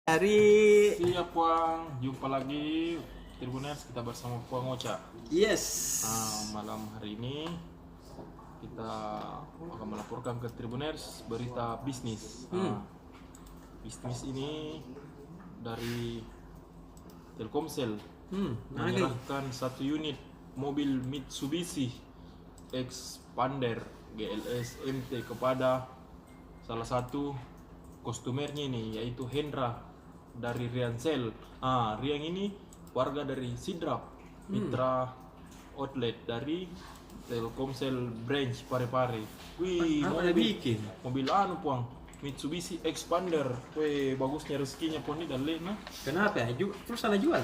Hari Siap Puang, jumpa lagi Tribuners, kita bersama Puang Ocha. yes. Malam hari ini kita akan melaporkan ke Tribuners berita bisnis. Bisnis ini dari Telkomsel menyerahkan satu unit mobil Mitsubishi Expander GLS MT kepada salah satu customernya ini, yaitu Hendra dari Riansel. Riang ini warga dari Sidrap, mitra outlet dari Telkomsel branch Parepare. Wih, Apa bikin? mobil Puang, Mitsubishi Expander. Wih, bagusnya rezekinya Puang ini dan Lena. Kenapa ya? Terus sana jual?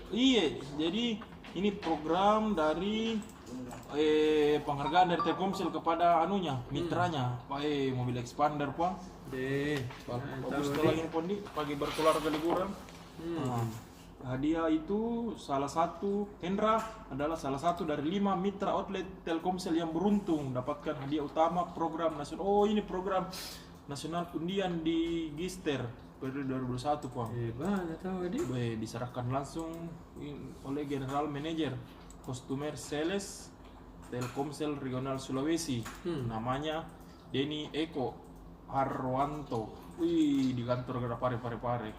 Iya, jadi ini program dari penghargaan dari Telkomsel kepada mitranya. Mobil Expander Puang. Bagus lagi Pondi pagi berkeluarga liburan. Hadiah itu Hendra adalah salah satu dari 5 mitra outlet Telkomsel yang beruntung dapatkan hadiah utama program nasional. Ini program nasional undian di Gister periode 2021 Puang. Diserahkan langsung oleh General Manager Customer Sales Telkomsel Regional Sulawesi. Namanya Denny Eko Harwanto. Wih, di kantor Parepare.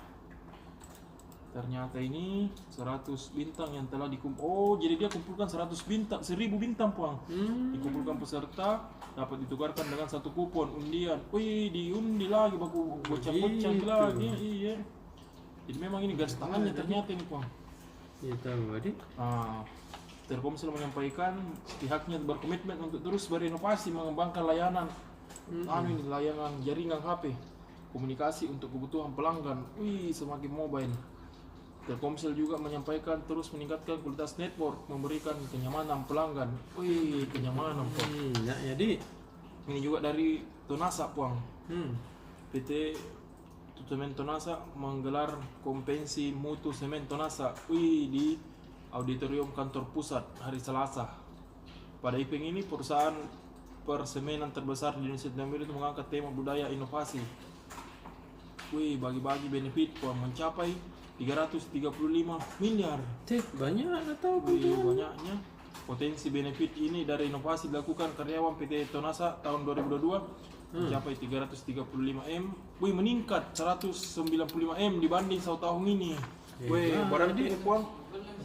Ternyata ini 100 bintang yang telah jadi dia kumpulkan 100 bintang, 1000 bintang Puang. Dikumpulkan peserta dapat ditukarkan dengan satu kupon undian. Wih, diundi lagi baku bocah-bocah lagi. Iya. Jadi memang ini garis tangannya ternyata ini Puang. Iya tahu adik. Telkomsel menyampaikan pihaknya berkomitmen untuk terus berinovasi mengembangkan layanan layanan jaringan HP komunikasi untuk kebutuhan pelanggan. Semakin mobile. Telkomsel juga menyampaikan terus meningkatkan kualitas network, memberikan kenyamanan pelanggan. Kenyamanan Puang. Jadi Ini juga dari Tonasa Puang. PT Semen Tonasa menggelar kompensi mutu semen Tonasa di auditorium kantor pusat hari Selasa. Pada event ini perusahaan persemenan terbesar di Indonesia itu mengangkat tema budaya inovasi. Bagi-bagi benefit Puang mencapai 335 miliar. banyak atau Banyaknya. Potensi benefit ini dari inovasi dilakukan karyawan PT Tonasa tahun 2022 mencapai 335 M. meningkat 195 M dibanding tahun ini. Berarti ini Puang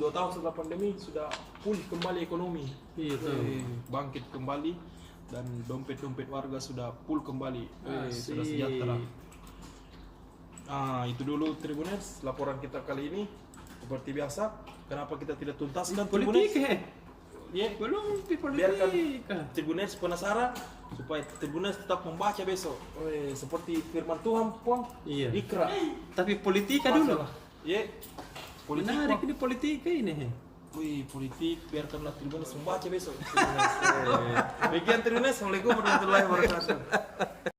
2 tahun setelah pandemi sudah pulih kembali ekonomi. Bangkit kembali dan dompet-dompet warga sudah full kembali. Sudah sejahtera. Itu dulu Tribuners laporan kita kali ini. Seperti biasa, kenapa kita tidak tuntaskan politik Tribuners? belum Biarkan politik. Tribuners penasaran supaya Tribuners tetap membaca besok. Seperti firman Tuhan Puang. Iya. Ikra. Tapi politika dulu. Politik Menarik Puang. ini politika ini. Politik, biarkanlah Tribuners membaca besok. Demikian Tribuners, Assalamualaikum warahmatullahi wabarakatuh.